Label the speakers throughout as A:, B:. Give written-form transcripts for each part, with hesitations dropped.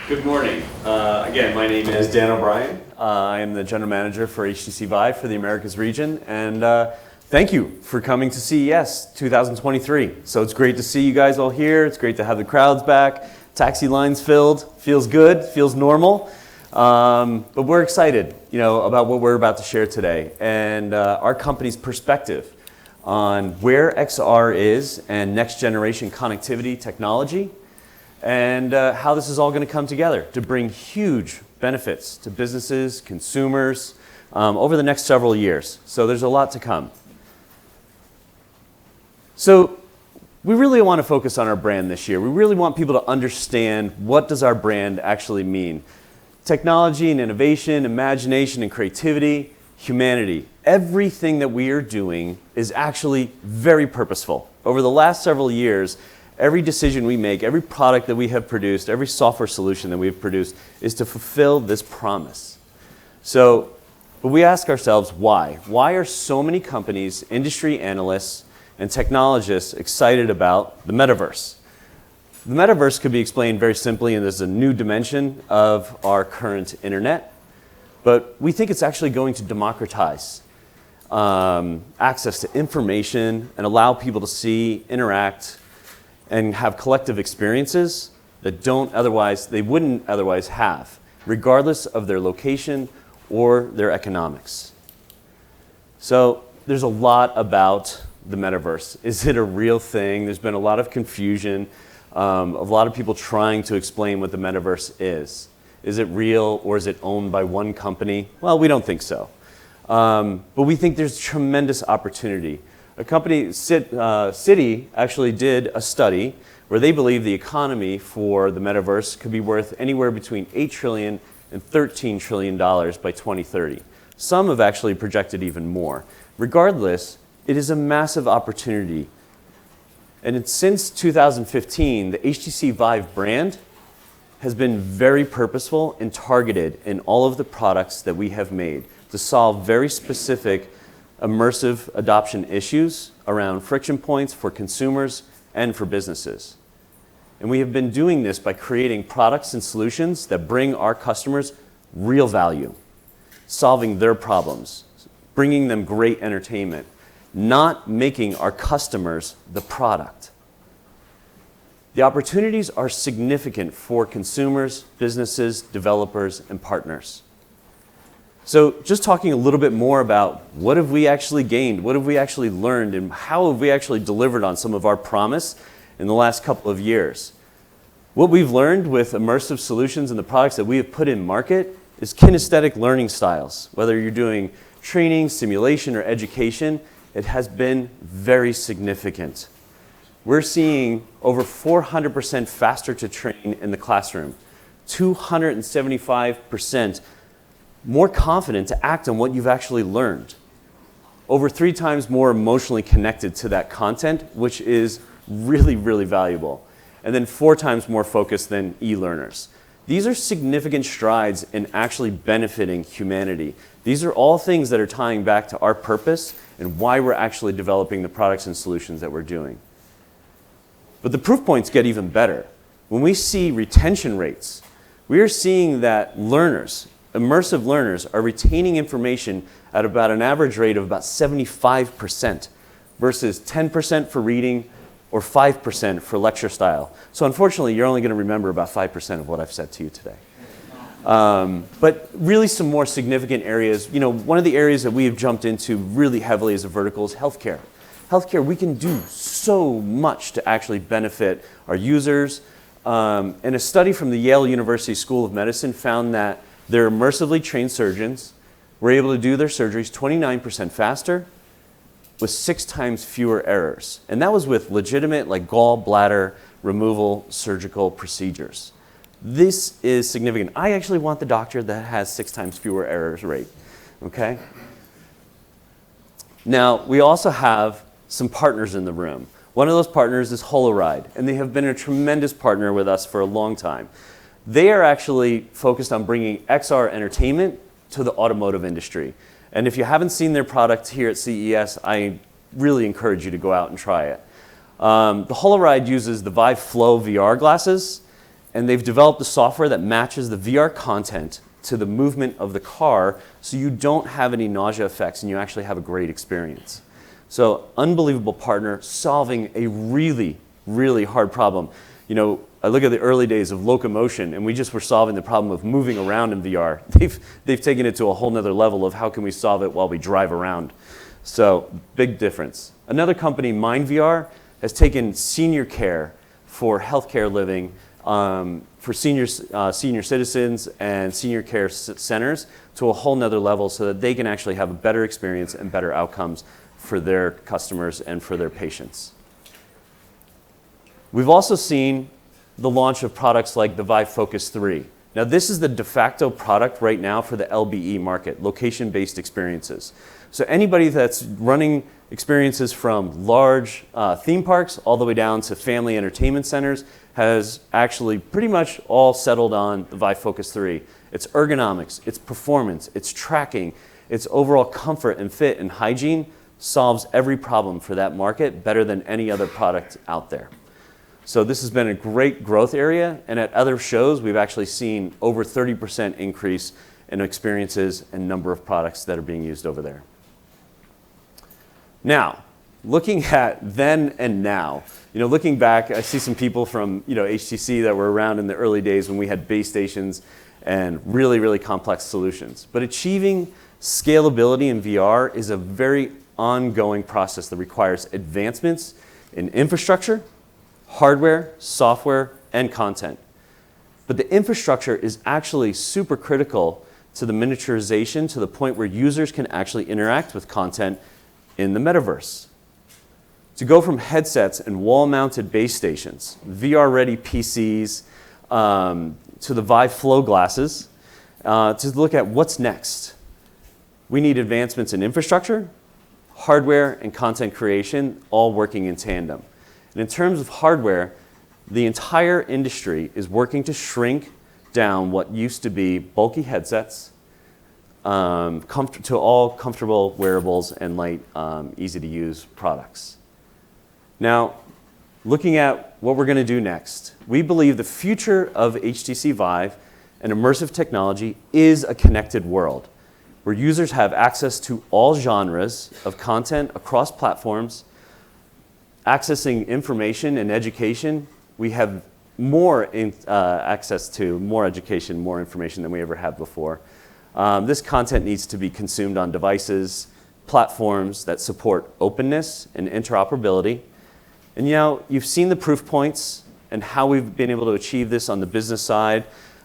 A: Good morning. Again, my name is Dan O'Brien. I am the General Manager for HTC VIVE for the Americas region, and thank you for coming to CES 2023. So it's great to see you guys all here. It's great to have the crowds back. Taxi lines filled. Feels good. Feels normal. But we're excited, about what we're about to share today and our company's perspective on where XR is and next generation connectivity technology, and how this is all going to come together to bring huge benefits to businesses, consumers, over the next several years. So there's a lot to come. So we really want to focus on our brand this year. We really want people to understand, what does our brand actually mean? Technology and innovation, imagination and creativity, humanity. Everything that we are doing is actually very purposeful. Over the last several years, every decision we make, every product that we have produced, every software solution that we've produced is to fulfill this promise. But we ask ourselves why? Why are so many companies, industry analysts, and technologists excited about the metaverse? The metaverse could be explained very simply, and there's a new dimension of our current internet, but we think it's actually going to democratize access to information and allow people to see, interact, and have collective experiences that they wouldn't otherwise have, regardless of their location or their economics. So there's a lot about the metaverse. Is it a real thing? There's been a lot of confusion, a lot of people trying to explain what the metaverse is. Is it real, or is it owned by one company? Well, we don't think so. But we think there's tremendous opportunity. A company, Citi, actually did a study where they believe the economy for the metaverse could be worth anywhere between $8 trillion and $13 trillion by 2030. Some have actually projected even more. Regardless, it is a massive opportunity. And since 2015, the HTC VIVE brand has been very purposeful and targeted in all of the products that we have made to solve very specific immersive adoption issues around friction points for consumers and for businesses. And we have been doing this by creating products and solutions that bring our customers real value, solving their problems, bringing them great entertainment, not making our customers the product. The opportunities are significant for consumers, businesses, developers, and partners. So just talking a little bit more about what have we actually gained, what have we actually learned, and how have we actually delivered on some of our promise in the last couple of years. What we've learned with immersive solutions and the products that we have put in market is kinesthetic learning styles. Whether you're doing training, simulation, or education, it has been very significant. We're seeing over 400% faster to train in the classroom, 275% more confident to act on what you've actually learned, over 3 times more emotionally connected to that content, which is really, really valuable, and then 4 times more focused than e-learners. These are significant strides in actually benefiting humanity. These are all things that are tying back to our purpose and why we're actually developing the products and solutions that we're doing. But the proof points get even better. When we see retention rates, we are seeing that immersive learners are retaining information at about an average rate of about 75% versus 10% for reading or 5% for lecture style. So unfortunately, you're only going to remember about 5% of what I've said to you today. But really some more significant areas. One of the areas that we have jumped into really heavily as a vertical is healthcare. Healthcare, we can do so much to actually benefit our users. And a study from the Yale University School of Medicine found that their immersively trained surgeons were able to do their surgeries 29% faster with 6 times fewer errors. And that was with legitimate gallbladder removal surgical procedures. This is significant. I actually want the doctor that has 6 times fewer errors rate, okay? Now, we also have some partners in the room. One of those partners is Holoride, and they have been a tremendous partner with us for a long time. They are actually focused on bringing XR entertainment to the automotive industry. And if you haven't seen their product here at CES, I really encourage you to go out and try it. The Holoride uses the VIVE Flow VR glasses, And they've developed the software that matches the VR content to the movement of the car so you don't have any nausea effects and you actually have a great experience. So unbelievable partner solving a really, really hard problem. You know, I look at the early days of locomotion and we just were solving the problem of moving around in VR. They've taken it to a whole nother level of how can we solve it while we drive around. So big difference. Another company, MindVR, has taken senior care for healthcare living for senior citizens and senior care centers to a whole nother level so that they can actually have a better experience and better outcomes for their customers and for their patients. We've also seen the launch of products like the VIVE Focus 3. Now this is the de facto product right now for the LBE market, location-based experiences. So anybody that's running experiences from large theme parks all the way down to family entertainment centers has actually pretty much all settled on the VIVE Focus 3. It's ergonomics, it's performance, it's tracking, its overall comfort and fit and hygiene solves every problem for that market better than any other product out there. So this has been a great growth area, and at other shows we've actually seen over 30% increase in experiences and number of products that are being used over there. Now, looking at then and now, you know, looking back, I see some people from, you know, HTC that were around in the early days when we had base stations and really, really complex solutions. But achieving scalability in VR is a very ongoing process that requires advancements in infrastructure, hardware, software, and content. But the infrastructure is actually super critical to the miniaturization to the point where users can actually interact with content in the metaverse. To go from headsets and wall-mounted base stations, VR-ready PCs, to the VIVE Flow glasses, to look at what's next. We need advancements in infrastructure, hardware, and content creation, all working in tandem. And in terms of hardware, the entire industry is working to shrink down what used to be bulky headsets to all comfortable wearables and light, easy-to-use products. Now, looking at what we're going to do next, we believe the future of HTC VIVE and immersive technology is a connected world where users have access to all genres of content across platforms, accessing information and education. We have more access to more education, more information than we ever had before. This content needs to be consumed on devices, platforms that support openness and interoperability. And you know, you've seen the proof points and how we've been able to achieve this on the business side,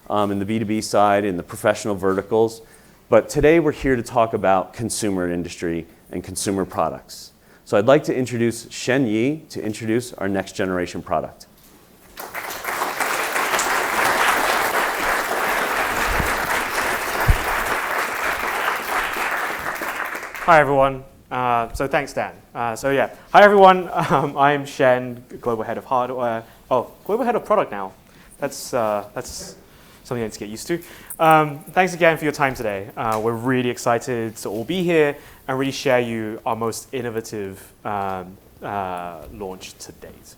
A: in the B2B side, in the professional verticals. But today we're here to talk about consumer industry and consumer products. So I'd like to introduce Shen Yi to introduce our next generation product.
B: Hi everyone. So thanks, Dan. Hi everyone. I'm Shen, global head of hardware. Oh, global head of product now. That's something I need to get used to. Thanks again for your time today. We're really excited to all be here and really share you our most innovative launch to date.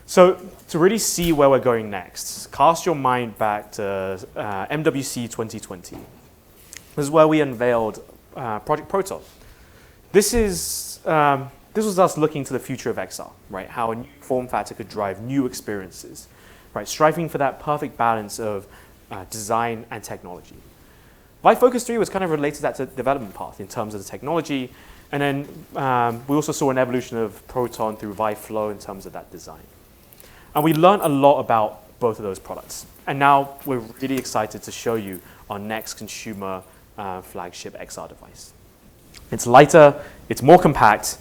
B: So to really see where we're going next, cast your mind back to MWC 2020. This is where we unveiled Project Proton. This was us looking to the future of XR, right? How a new form factor could drive new experiences, right? Striving for that perfect balance of design and technology. VIVE Focus 3 was kind of related to that development path in terms of the technology, and then we also saw an evolution of Proton through VIVE Flow in terms of that design. And we learned a lot about both of those products. And now we're really excited to show you our next consumer flagship XR device. It's lighter, it's more compact,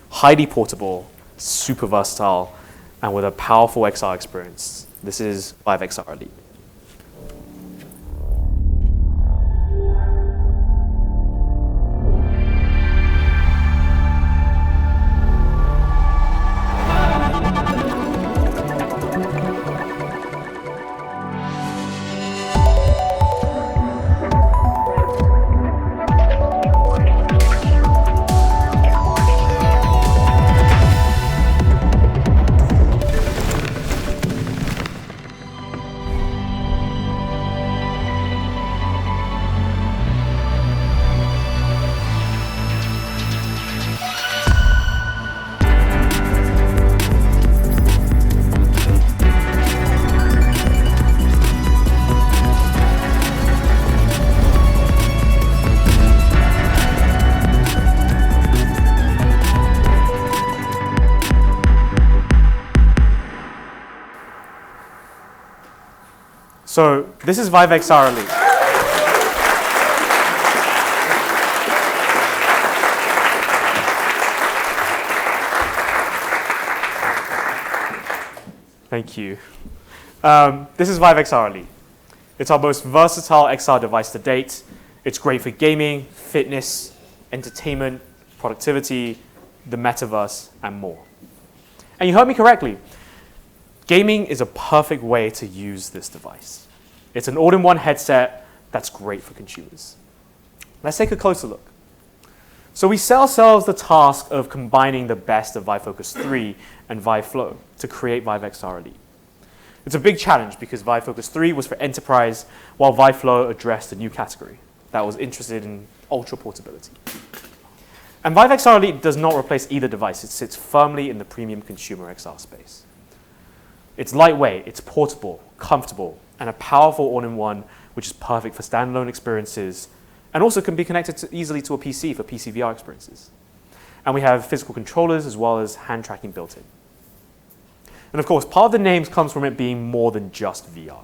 B: highly portable, super versatile, and with a powerful XR experience. This is VIVE XR Elite. So this is VIVE XR Elite. Thank you. This is VIVE XR Elite. It's our most versatile XR device to date. It's great for gaming, fitness, entertainment, productivity, the metaverse, and more. And you heard me correctly. Gaming is a perfect way to use this device. It's an all-in-one headset that's great for consumers. Let's take a closer look. So we set ourselves the task of combining the best of Vive Focus 3 and Vive Flow to create VIVE XR Elite. It's a big challenge because Vive Focus 3 was for enterprise, while Vive Flow addressed a new category that was interested in ultra portability. And VIVE XR Elite does not replace either device. It sits firmly in the premium consumer XR space. It's lightweight, it's portable, comfortable, and a powerful all-in-one, which is perfect for standalone experiences, and also can be connected easily to a PC for PC VR experiences. And we have physical controllers as well as hand tracking built in. And of course, part of the name comes from it being more than just VR.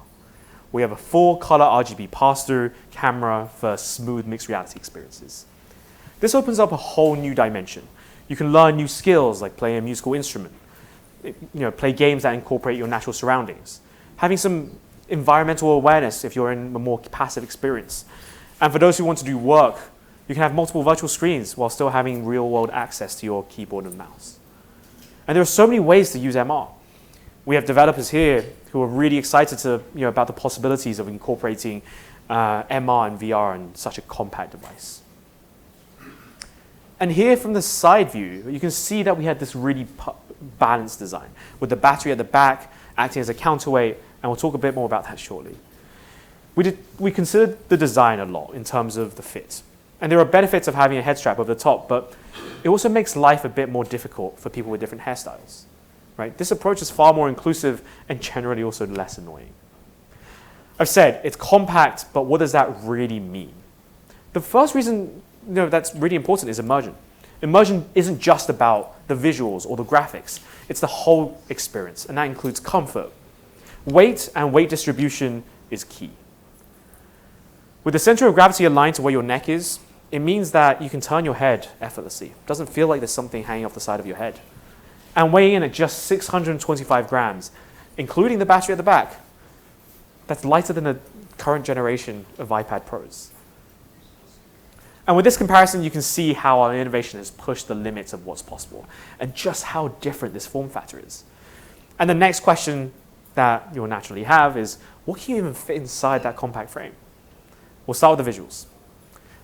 B: We have a full color RGB pass-through camera for smooth mixed reality experiences. This opens up a whole new dimension. You can learn new skills like playing a musical instrument, play games that incorporate your natural surroundings, having some environmental awareness if you're in a more passive experience. And for those who want to do work, you can have multiple virtual screens while still having real-world access to your keyboard and mouse. And there are so many ways to use MR. We have developers here who are really excited about the possibilities of incorporating MR and VR in such a compact device. And here from the side view, you can see that we had this really balanced design with the battery at the back acting as a counterweight, and we'll talk a bit more about that shortly. We considered the design a lot in terms of the fit. And there are benefits of having a head strap over the top, but it also makes life a bit more difficult for people with different hairstyles. Right? This approach is far more inclusive and generally also less annoying. I've said it's compact, but what does that really mean? The first reason that's really important is immersion. Immersion isn't just about the visuals or the graphics. It's the whole experience, and that includes comfort. Weight and weight distribution is key. With the center of gravity aligned to where your neck is, it means that you can turn your head effortlessly. It doesn't feel like there's something hanging off the side of your head. And weighing in at just 625 grams, including the battery at the back, that's lighter than the current generation of iPad Pros. And with this comparison, you can see how our innovation has pushed the limits of what's possible and just how different this form factor is. And the next question that you'll naturally have is, what can you even fit inside that compact frame? We'll start with the visuals.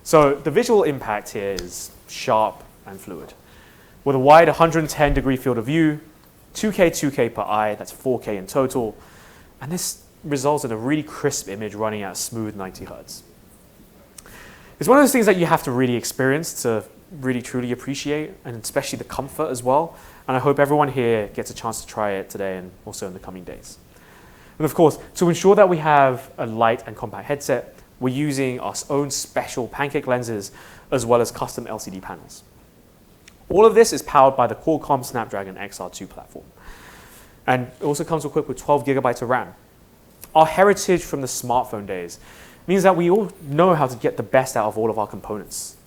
B: So the visual impact here is sharp and fluid. With a wide 110-degree field of view, 2K per eye, that's 4K in total, and this results in a really crisp image running at a smooth 90 Hz. It's one of those things that you have to really experience to really truly appreciate, and especially the comfort as well. And I hope everyone here gets a chance to try it today and also in the coming days. And of course, to ensure that we have a light and compact headset, we're using our own special pancake lenses as well as custom LCD panels. All of this is powered by the Qualcomm Snapdragon XR2 platform. And it also comes equipped with 12 gigabytes of RAM. Our heritage from the smartphone days means that we all know how to get the best out of all of our components.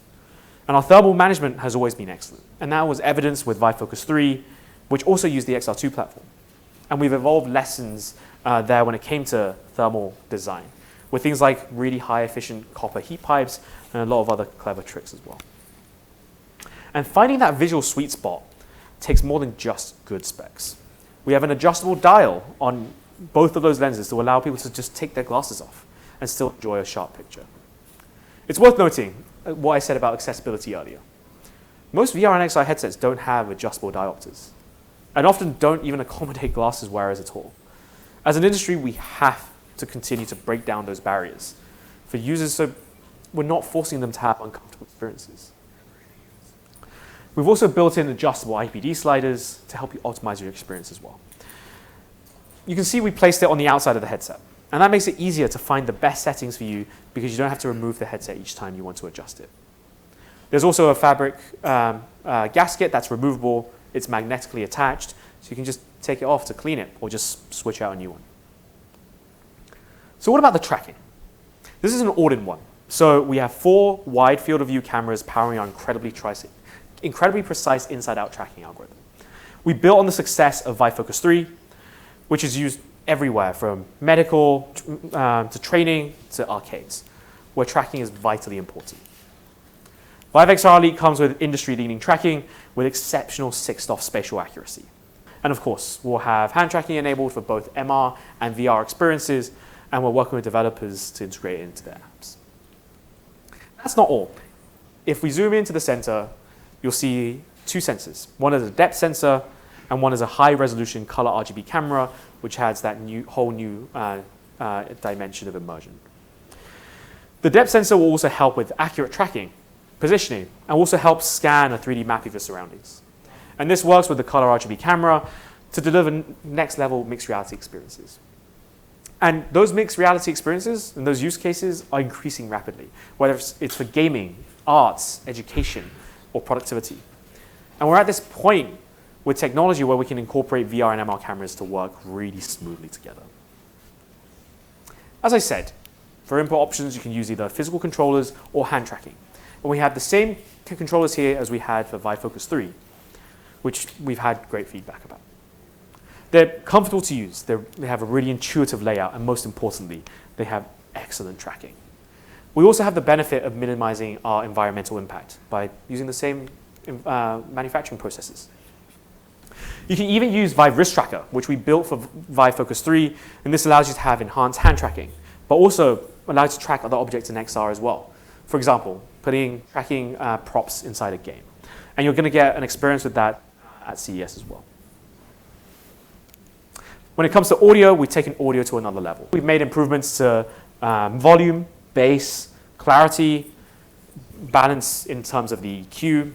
B: And our thermal management has always been excellent. And that was evidenced with Vive Focus 3, which also used the XR2 platform. And we've evolved lessons there when it came to thermal design, with things like really high efficient copper heat pipes and a lot of other clever tricks as well. And finding that visual sweet spot takes more than just good specs. We have an adjustable dial on both of those lenses to allow people to just take their glasses off and still enjoy a sharp picture. It's worth noting what I said about accessibility earlier. Most VR and XR headsets don't have adjustable diopters, and often don't even accommodate glasses wearers at all. As an industry, we have to continue to break down those barriers for users so we're not forcing them to have uncomfortable experiences. We've also built in adjustable IPD sliders to help you optimize your experience as well. You can see we placed it on the outside of the headset, and that makes it easier to find the best settings for you because you don't have to remove the headset each time you want to adjust it. There's also a fabric gasket that's removable. It's magnetically attached, so you can just take it off to clean it or just switch out a new one. So what about the tracking? This is an all-in-one. So we have 4 wide field of view cameras powering our incredibly precise inside-out tracking algorithm. We built on the success of VIVE Focus 3, which is used everywhere from medical to training to arcades, where tracking is vitally important. VIVE XR Elite comes with industry-leading tracking with exceptional 6-stop spatial accuracy. And of course, we'll have hand tracking enabled for both MR and VR experiences, and we're working with developers to integrate it into their apps. That's not all. If we zoom into the center, you'll see 2 sensors. One is a depth sensor, and one is a high-resolution color RGB camera, which adds that whole new dimension of immersion. The depth sensor will also help with accurate tracking, positioning, and also help scan a 3D map of your surroundings. And this works with the color RGB camera to deliver next-level mixed reality experiences. And those mixed reality experiences and those use cases are increasing rapidly, whether it's for gaming, arts, education, or productivity. And we're at this point with technology where we can incorporate VR and MR cameras to work really smoothly together. As I said, for input options, you can use either physical controllers or hand tracking. And we have the same controllers here as we had for VIVE Focus 3, which we've had great feedback about. They're comfortable to use, they have a really intuitive layout, and most importantly, they have excellent tracking. We also have the benefit of minimizing our environmental impact by using the same manufacturing processes. You can even use VIVE Wrist Tracker, which we built for VIVE Focus 3, and this allows you to have enhanced hand tracking, but also allows you to track other objects in XR as well. For example, tracking props inside a game. And you're going to get an experience with that at CES as well. When it comes to audio, we've taken audio to another level. We've made improvements to volume, bass, clarity, balance in terms of the EQ,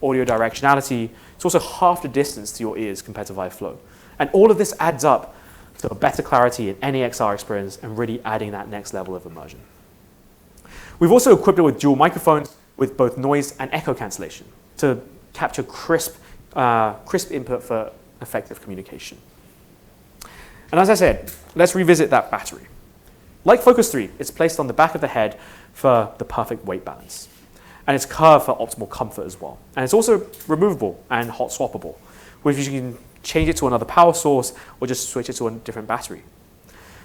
B: audio directionality. It's also half the distance to your ears compared to VIVE Flow. And all of this adds up to a better clarity in any XR experience and really adding that next level of immersion. We've also equipped it with dual microphones with both noise and echo cancellation to capture crisp input for effective communication. And as I said, let's revisit that battery. Like Focus 3, it's placed on the back of the head for the perfect weight balance. And it's curved for optimal comfort as well. And it's also removable and hot swappable, which you can change it to another power source or just switch it to a different battery.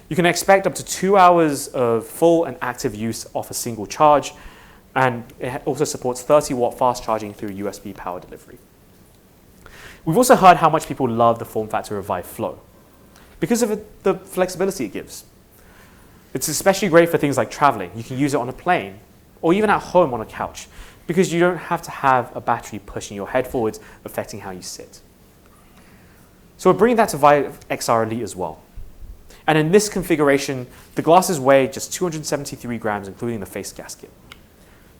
B: You can expect up to 2 hours of full and active use off a single charge, and it also supports 30-watt fast charging through USB power delivery. We've also heard how much people love the form factor of VIVE Flow because of the flexibility it gives. It's especially great for things like traveling. You can use it on a plane or even at home on a couch because you don't have to have a battery pushing your head forwards, affecting how you sit. So we're bringing that to VIVE XR Elite as well. And in this configuration, the glasses weigh just 273 grams, including the face gasket.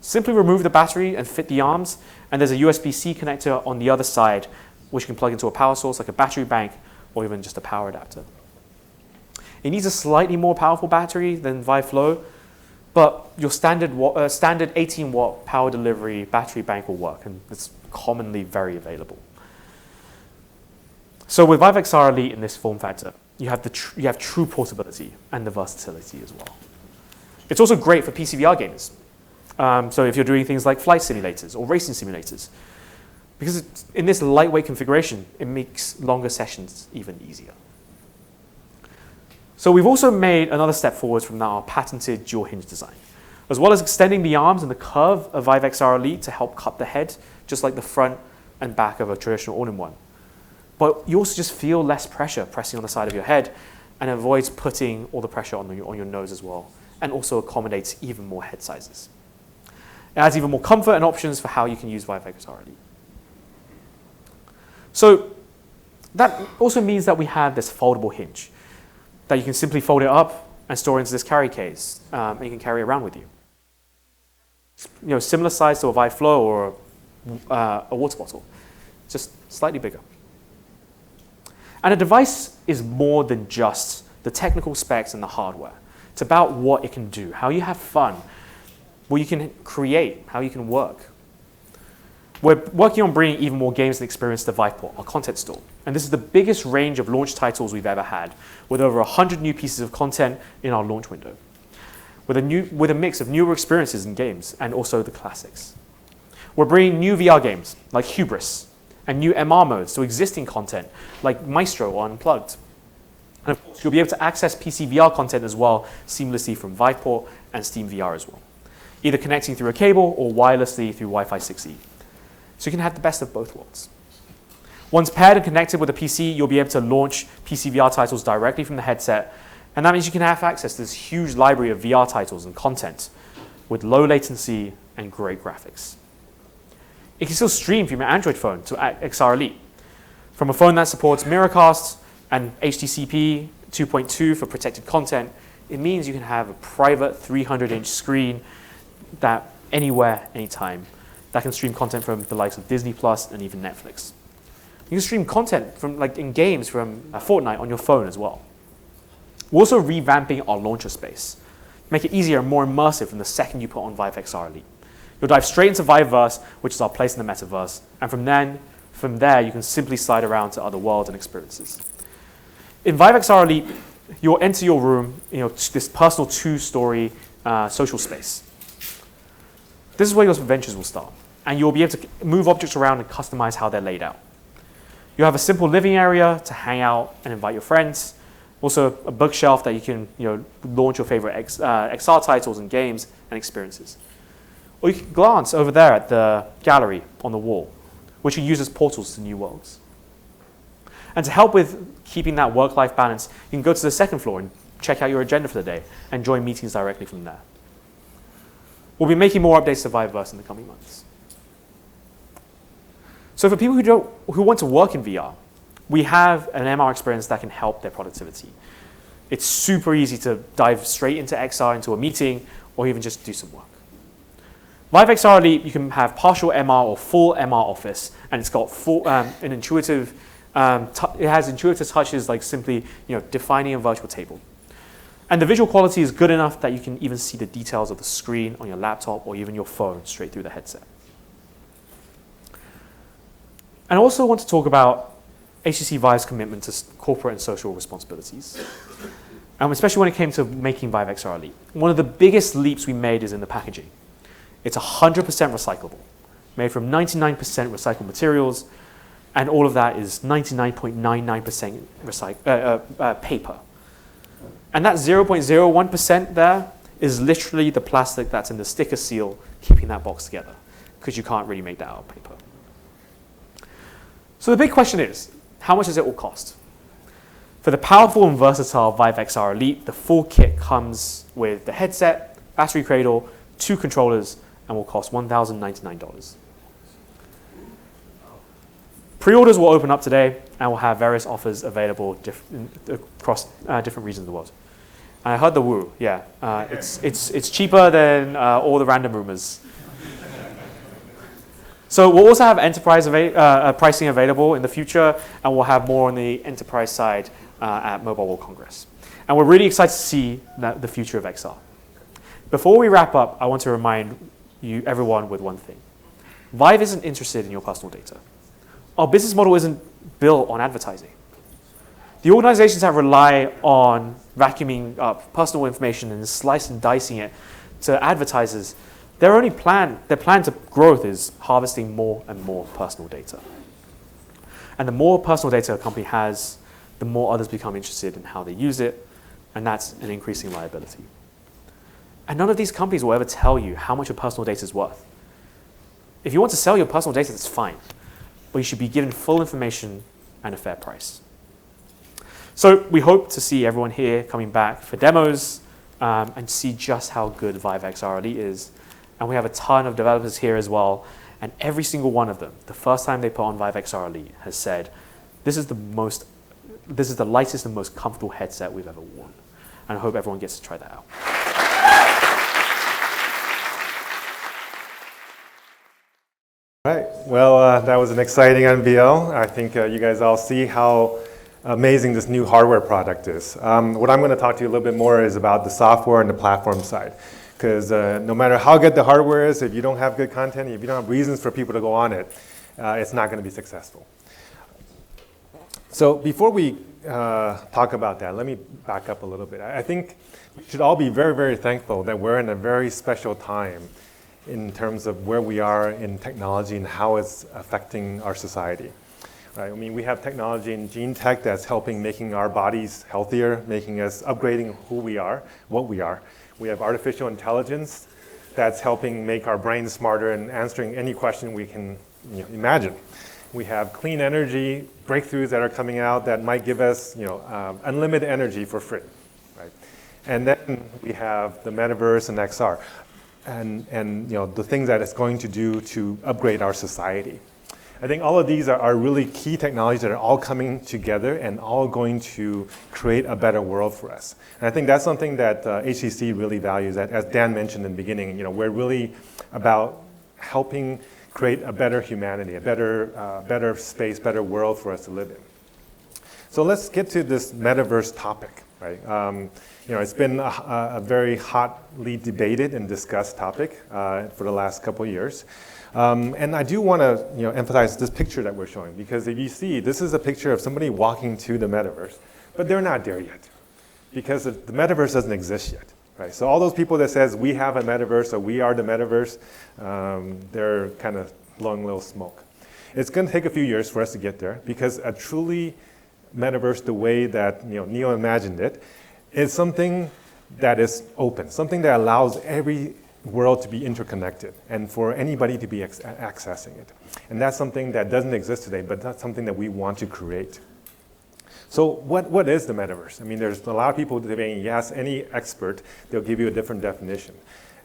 B: Simply remove the battery and fit the arms, and there's a USB-C connector on the other side, which can plug into a power source like a battery bank or even just a power adapter. It needs a slightly more powerful battery than VIVE Flow, but your standard 18-watt power delivery battery bank will work, and it's commonly very available. So with VIVE XR Elite in this form factor, you have true portability and the versatility as well. It's also great for PCVR gamers. So if you're doing things like flight simulators or racing simulators, because in this lightweight configuration, it makes longer sessions even easier. So we've also made another step forward from our patented dual hinge design, as well as extending the arms and the curve of VIVE XR Elite to help cup the head, just like the front and back of a traditional all-in-one. But you also just feel less pressure pressing on the side of your head and avoids putting all the pressure on your nose as well, and also accommodates even more head sizes. It adds even more comfort and options for how you can use VIVE XR Elite. So that also means that we have this foldable hinge that you can simply fold it up and store into this carry case, and you can carry it around with you. Similar size to a VIVE Flow or a water bottle, just slightly bigger. And a device is more than just the technical specs and the hardware. It's about what it can do, how you have fun, what you can create, how you can work. We're working on bringing even more games and experience to Viveport, our content store. And this is the biggest range of launch titles we've ever had, with over 100 new pieces of content in our launch window, with a mix of newer experiences and games, and also the classics. We're bringing new VR games, like Hubris, and new MR modes to existing content, like Maestro or Unplugged. And of course, you'll be able to access PC VR content as well, seamlessly from Viveport and Steam VR as well, either connecting through a cable or wirelessly through Wi-Fi 6E. So you can have the best of both worlds. Once paired and connected with a PC, you'll be able to launch PC VR titles directly from the headset, and that means you can have access to this huge library of VR titles and content with low latency and great graphics. It can still stream from your Android phone to XR Elite. From a phone that supports Miracast and HTC 2.2 for protected content, it means you can have a private 300-inch screen that anywhere, anytime, that can stream content from the likes of Disney Plus and even Netflix. You can stream content from, like in games from Fortnite on your phone as well. We're also revamping our launcher space, make it easier and more immersive from the second you put on VIVE XR Elite. You'll dive straight into Viveverse, which is our place in the metaverse, and from there you can simply slide around to other worlds and experiences. In VIVE XR Elite, you'll enter your room, this personal two-story social space. This is where your adventures will start, and you'll be able to move objects around and customize how they're laid out. You'll have a simple living area to hang out and invite your friends. Also, a bookshelf that you can launch your favorite XR titles and games and experiences. Or you can glance over there at the gallery on the wall, which you use as portals to new worlds. And to help with keeping that work-life balance, you can go to the second floor and check out your agenda for the day and join meetings directly from there. We'll be making more updates to Viveverse in the coming months. So for people who want to work in VR, we have an MR experience that can help their productivity. It's super easy to dive straight into XR, into a meeting, or even just do some work. VIVE XR Elite, you can have partial MR or full MR Office, and it's got it has intuitive touches like simply defining a virtual table. And the visual quality is good enough that you can even see the details of the screen on your laptop or even your phone straight through the headset. And I also want to talk about HTC VIVE's commitment to corporate and social responsibilities, especially when it came to making VIVE XR Elite. One of the biggest leaps we made is in the packaging. It's 100% recyclable, made from 99% recycled materials, and all of that is 99.99% paper. And that 0.01% there is literally the plastic that's in the sticker seal keeping that box together, because you can't really make that out of paper. So the big question is, how much does it all cost? For the powerful and versatile VIVE XR Elite, the full kit comes with the headset, battery cradle, 2 controllers, and will cost $1,099. Pre-orders will open up today, and we'll have various offers available across different regions of the world. And I heard the woo, yeah. It's cheaper than all the random rumors. So we'll also have enterprise pricing available in the future, and we'll have more on the enterprise side at Mobile World Congress. And we're really excited to see the future of XR. Before we wrap up, I want to remind everyone with one thing. VIVE isn't interested in your personal data. Our business model isn't built on advertising. The organizations that rely on vacuuming up personal information and slicing and dicing it to advertisers, their plan to growth is harvesting more and more personal data. And the more personal data a company has, the more others become interested in how they use it, and that's an increasing liability. And none of these companies will ever tell you how much your personal data is worth. If you want to sell your personal data, that's fine, but you should be given full information and a fair price. So we hope to see everyone here coming back for demos and see just how good VIVE XR Elite is. And we have a ton of developers here as well. And every single one of them, the first time they put on VIVE XR Elite, has said, this is the lightest and most comfortable headset we've ever worn. And I hope everyone gets to try that out.
C: All right, well, that was an exciting unveil. I think you guys all see how amazing this new hardware product is. What I'm going to talk to you a little bit more is about the software and the platform side. because no matter how good the hardware is, if you don't have good content, if you don't have reasons for people to go on it, it's not going to be successful. So before we talk about that, let me back up a little bit. I think we should all be very, very thankful that we're in a very special time in terms of where we are in technology and how it's affecting our society. Right? I mean, we have technology in gene tech that's helping making our bodies healthier, making us upgrading who we are, what we are. We have artificial intelligence that's helping make our brains smarter and answering any question we can imagine. We have clean energy breakthroughs that are coming out that might give us unlimited energy for free. Right? And then we have the metaverse and XR and the things that it's going to do to upgrade our society. I think all of these are really key technologies that are all coming together and all going to create a better world for us. And I think that's something that HTC really values. As Dan mentioned in the beginning, we're really about helping create a better humanity, a better space, better world for us to live in. So let's get to this metaverse topic. Right? It's been a very hotly debated and discussed topic for the last couple of years. And I do want to emphasize this picture that we're showing, because if you see, this is a picture of somebody walking to the metaverse, but they're not there yet, because the metaverse doesn't exist yet. Right? So all those people that says we have a metaverse or we are the metaverse, they're kind of blowing a little smoke. It's going to take a few years for us to get there, because a truly metaverse, the way that Neil imagined it, is something that is open, something that allows every world to be interconnected and for anybody to be accessing it. And that's something that doesn't exist today, but that's something that we want to create. So what is the metaverse? I mean, there's a lot of people debating. You ask any expert, they'll give you a different definition.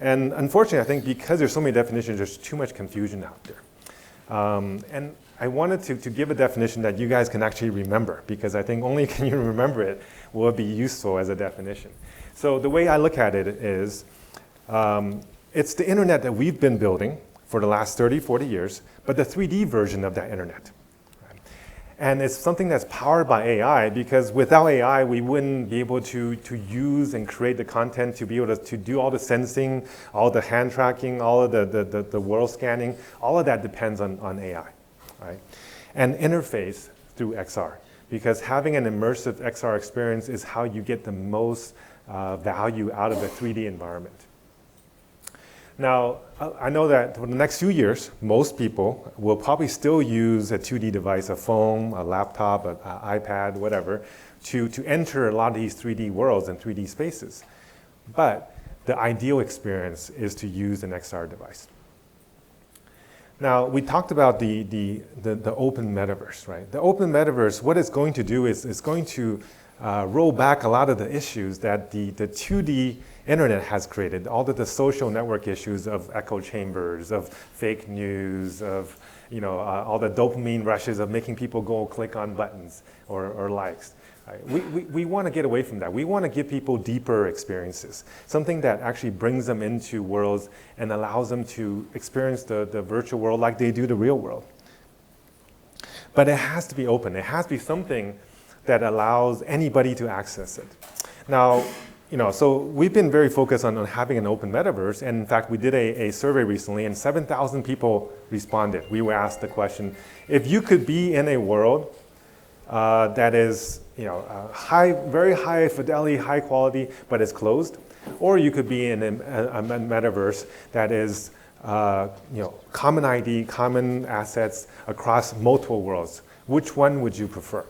C: And unfortunately, I think because there's so many definitions, there's too much confusion out there. And I wanted to give a definition that you guys can actually remember, because I think only can you remember it will be useful as a definition. So the way I look at it is, it's the internet that we've been building for the last 30, 40 years, but the 3D version of that internet. Right? And it's something that's powered by AI, because without AI, we wouldn't be able to use and create the content to be able to do all the sensing, all the hand tracking, all of the world scanning. All of that depends on AI. Right? And interface through XR, because having an immersive XR experience is how you get the most value out of a 3D environment. Now, I know that for the next few years, most people will probably still use a 2D device, a phone, a laptop, an iPad, whatever, to enter a lot of these 3D worlds and 3D spaces. But the ideal experience is to use an XR device. Now, we talked about the open metaverse, right? The open metaverse, what it's going to do is it's going to roll back a lot of the issues that the 2D internet has created, all of the social network issues of echo chambers, of fake news, of all the dopamine rushes of making people go click on buttons or likes. Right? We want to get away from that. We want to give people deeper experiences, something that actually brings them into worlds and allows them to experience the virtual world like they do the real world. But it has to be open. It has to be something that allows anybody to access it. Now, so we've been very focused on having an open metaverse, and in fact, we did a survey recently, and 7,000 people responded. We were asked the question, if you could be in a world that is, very high fidelity, high quality, but it's closed, or you could be in a metaverse that is, common ID, common assets across multiple worlds. Which one would you prefer?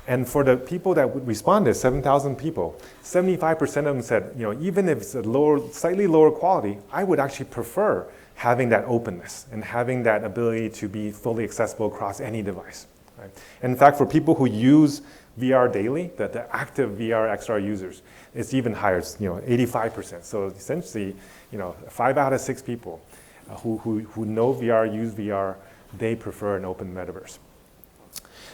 C: And for the people that responded, 7,000 people, 75% of them said, even if it's slightly lower quality, I would actually prefer having that openness and having that ability to be fully accessible across any device. Right? And in fact, for people who use VR daily, the active VR XR users, it's even higher, it's 85%. So essentially, 5 out of 6 people who know VR, use VR, they prefer an open metaverse.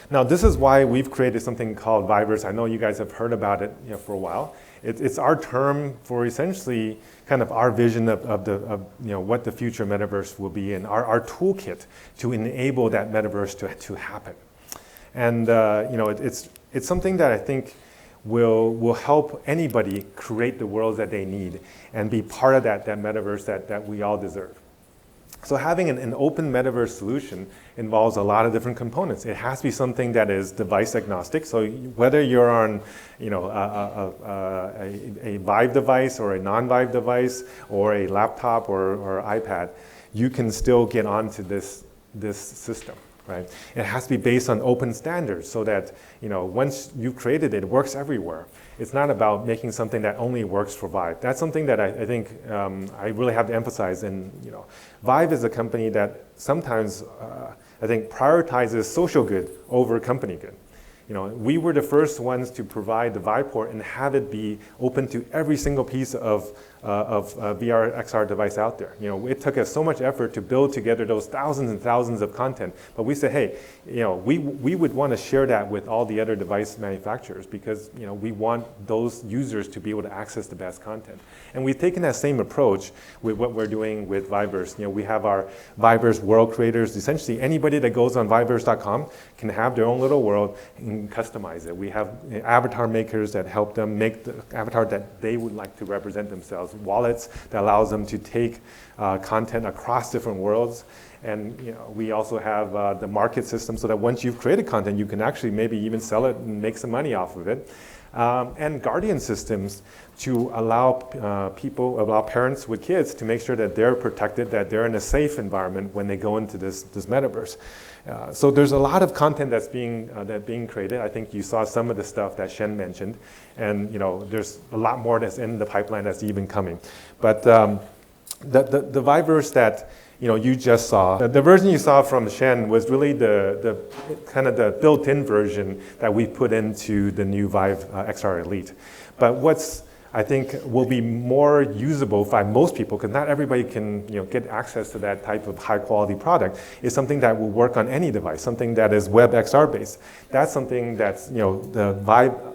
C: Now, this is why we've created something called VIVEverse. I know you guys have heard about it for a while. It's our term for essentially kind of our vision of what the future metaverse will be, and our toolkit to enable that metaverse to happen. And it's something that I think will help anybody create the worlds that they need and be part of that metaverse that we all deserve. So having an open metaverse solution involves a lot of different components. It has to be something that is device agnostic. So whether you're on, a VIVE device or a non-VIVE device or a laptop or iPad, you can still get onto this system. Right? It has to be based on open standards so that once you've created it, it works everywhere. It's not about making something that only works for VIVE. That's something that I think I really have to emphasize. And VIVE is a company that sometimes I think prioritizes social good over company good. We were the first ones to provide the VIVE port and have it be open to every single piece of VR XR device out there. It took us so much effort to build together those thousands and thousands of content, but we said, hey, we would want to share that with all the other device manufacturers because we want those users to be able to access the best content. And we've taken that same approach with what we're doing with Viveverse. We have our Viveverse world creators. Essentially, anybody that goes on Viveverse.com can have their own little world and customize it. We have avatar makers that help them make the avatar that they would like to represent themselves. Wallets that allows them to take content across different worlds. And we also have the market system so that once you've created content, you can actually maybe even sell it and make some money off of it. And guardian systems to allow parents with kids to make sure that they're protected, that they're in a safe environment when they go into this metaverse. So there's a lot of content that's being created. I think you saw some of the stuff that Shen mentioned, and there's a lot more that's in the pipeline that's even coming. But the Viveverse that you just saw, the version you saw from Shen was really the kind of the built-in version that we put into the new VIVE XR Elite. But what's I think will be more usable by most people, because not everybody can get access to that type of high quality product, is something that will work on any device, something that is web XR based. That's something that's the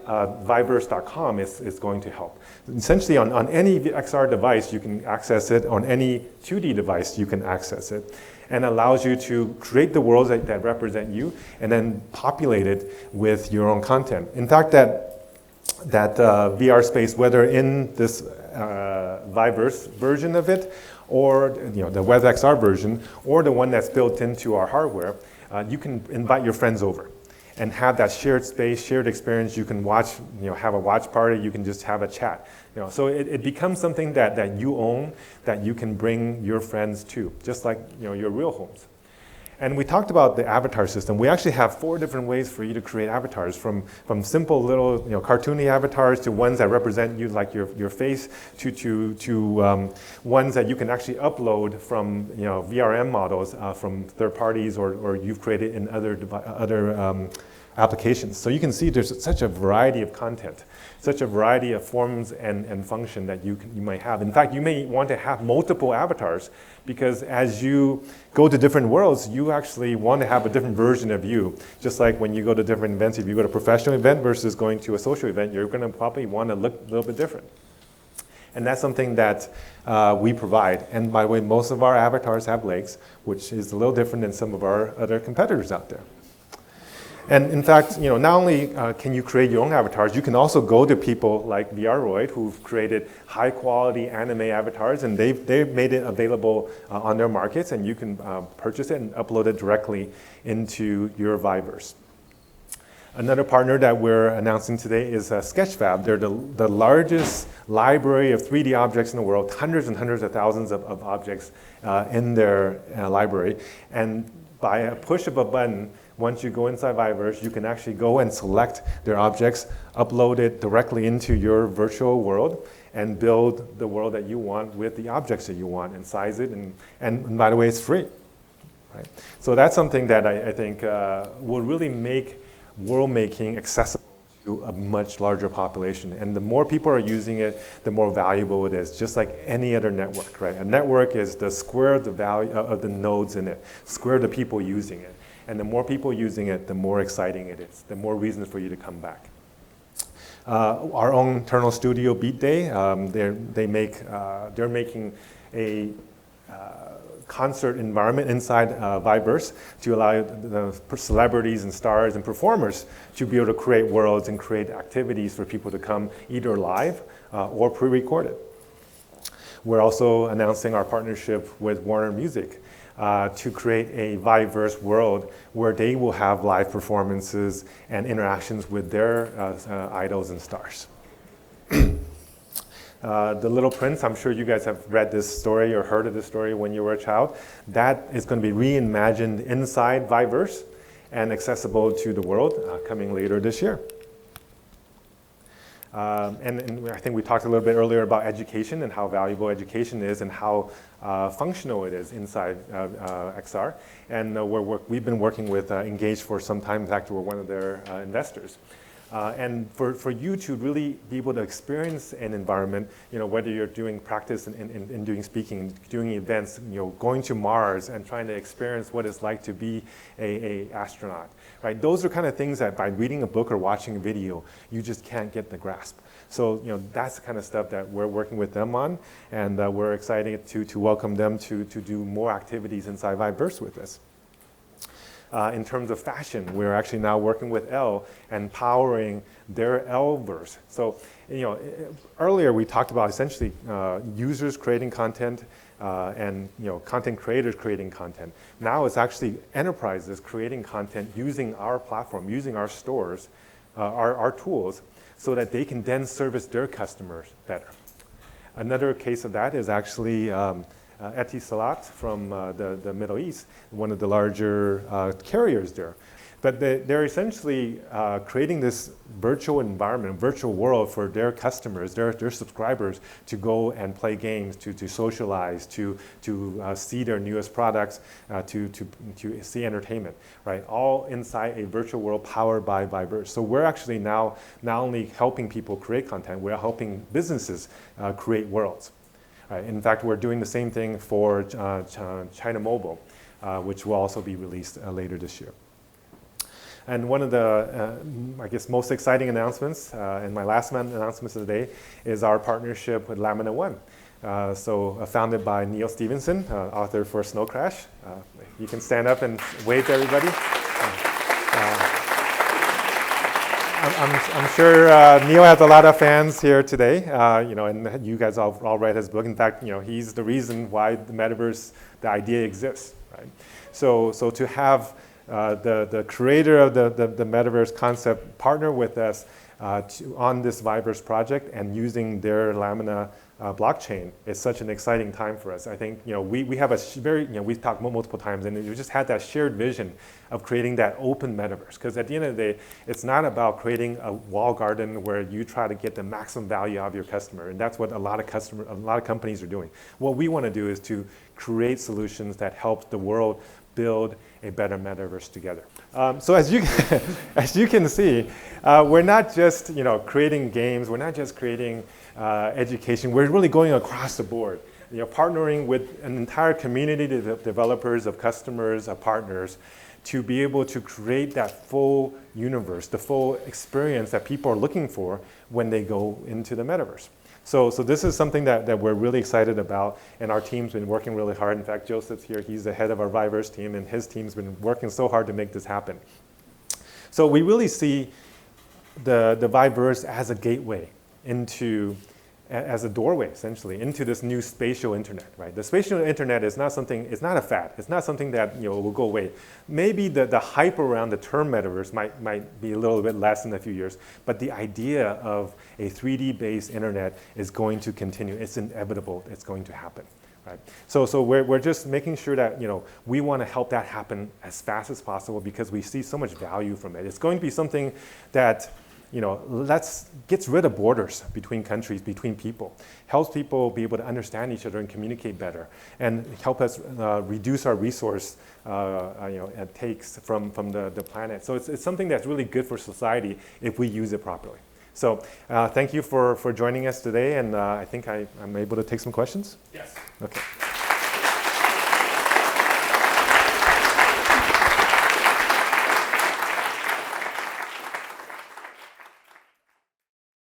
C: Viveverse.com is going to help. Essentially on any XR device you can access it, on any 2D device you can access it, and allows you to create the worlds that represent you and then populate it with your own content. In fact, that VR space, whether in this Viveverse version of it, or the Web XR version, or the one that's built into our hardware, you can invite your friends over and have that shared space, shared experience. You can watch, have a watch party. You can just have a chat. So it becomes something that you own, that you can bring your friends to, just like your real homes. And we talked about the avatar system. We actually have 4 different ways for you to create avatars, from simple little cartoony avatars to ones that represent you, like your face, to ones that you can actually upload from VRM models from third parties or you've created in other applications. So you can see there's such a variety of content, such a variety of forms and function that you might have. In fact, you may want to have multiple avatars, because as you go to different worlds, you actually want to have a different version of you. Just like when you go to different events, if you go to a professional event versus going to a social event, you're going to probably want to look a little bit different. And that's something that we provide. And by the way, most of our avatars have legs, which is a little different than some of our other competitors out there. And in fact, not only can you create your own avatars, you can also go to people like VRroid, who've created high quality anime avatars, and they've made it available on their markets, and you can purchase it and upload it directly into your Viveverse. Another partner that we're announcing today is Sketchfab. They're the largest library of 3D objects in the world, hundreds and hundreds of thousands of objects in their library. And by a push of a button, once you go inside Viveverse, you can actually go and select their objects, upload it directly into your virtual world, and build the world that you want with the objects that you want, and size it. And by the way, it's free. Right? So that's something that I think will really make world making accessible to a much larger population. And the more people are using it, the more valuable it is, just like any other network. Right? A network is the square of the value of the nodes in it, square of the people using it. And the more people using it, the more exciting it is, the more reasons for you to come back. Our own internal studio, Beat Day, they're making a concert environment inside VIVEverse to allow the celebrities and stars and performers to be able to create worlds and create activities for people to come either live or pre-recorded. We're also announcing our partnership with Warner Music to create a VIVEverse world where they will have live performances and interactions with their idols and stars. The Little Prince, I'm sure you guys have read this story or heard of this story when you were a child. That is going to be reimagined inside VIVEverse and accessible to the world coming later this year. And I think we talked a little bit earlier about education and how valuable education is and how functional it is inside XR. And we've been working with Engage for some time. In fact, we're one of their investors. And for you to really be able to experience an environment, whether you're doing practice and doing speaking, doing events, going to Mars and trying to experience what it's like to be a astronaut, right? Those are kind of things that by reading a book or watching a video, you just can't get the grasp. So, that's the kind of stuff that we're working with them on, and we're excited to welcome them to do more activities inside VIVEverse with us. In terms of fashion, we're actually now working with Elle and powering their Elleverse. So, earlier we talked about essentially users creating content and content creators creating content. Now it's actually enterprises creating content using our platform, using our stores, our tools, so that they can then service their customers better. Another case of that is actually Etisalat from the Middle East, one of the larger carriers there. But they're essentially creating this virtual environment, virtual world for their customers, their subscribers to go and play games, to socialize, to see their newest products, to see entertainment, right? All inside a virtual world powered by VIVEverse. So we're actually now not only helping people create content, we're helping businesses create worlds. In fact, we're doing the same thing for China Mobile, which will also be released later this year. And one of the, I guess, most exciting announcements, and my last announcements of the day, is our partnership with Lamina One. Founded by Neil Stevenson, author for Snow Crash. You can stand up and wave to everybody. I'm sure Neil has a lot of fans here today, and you guys all read his book. In fact, he's the reason why the metaverse, the idea exists, right? So to have the creator of the metaverse concept partner with us on this VIVEverse project and using their Lamina blockchain is such an exciting time for us. I think we have a very, we've talked multiple times, and we just had that shared vision of creating that open metaverse. Because at the end of the day, it's not about creating a wall garden where you try to get the maximum value out of your customer, and that's what a lot of companies are doing. What we want to do is to create solutions that help the world build a better metaverse together. So as you can see, we're not just creating games. We're not just creating education. We're really going across the board. Partnering with an entire community of developers, of customers, of partners, to be able to create that full universe, the full experience that people are looking for when they go into the metaverse. So this is something that we're really excited about, and our team's been working really hard. In fact, Joseph's here. He's the head of our VIVEverse team, and his team's been working so hard to make this happen. So we really see the VIVEverse as a gateway into, as a doorway, essentially, into this new spatial internet, right? The spatial internet is not something, it's not a fad. It's not something that will go away. Maybe the hype around the term metaverse might be a little bit less in a few years, but the idea of a 3D-based internet is going to continue. It's inevitable. It's going to happen, right? So we're just making sure that we want to help that happen as fast as possible because we see so much value from it. It's going to be something that gets rid of borders between countries, between people, helps people be able to understand each other and communicate better, and help us reduce our resource takes from the planet. So it's something that's really good for society if we use it properly. So thank you for joining us today, and I think I'm able to take some questions?
B: Yes.
C: Okay.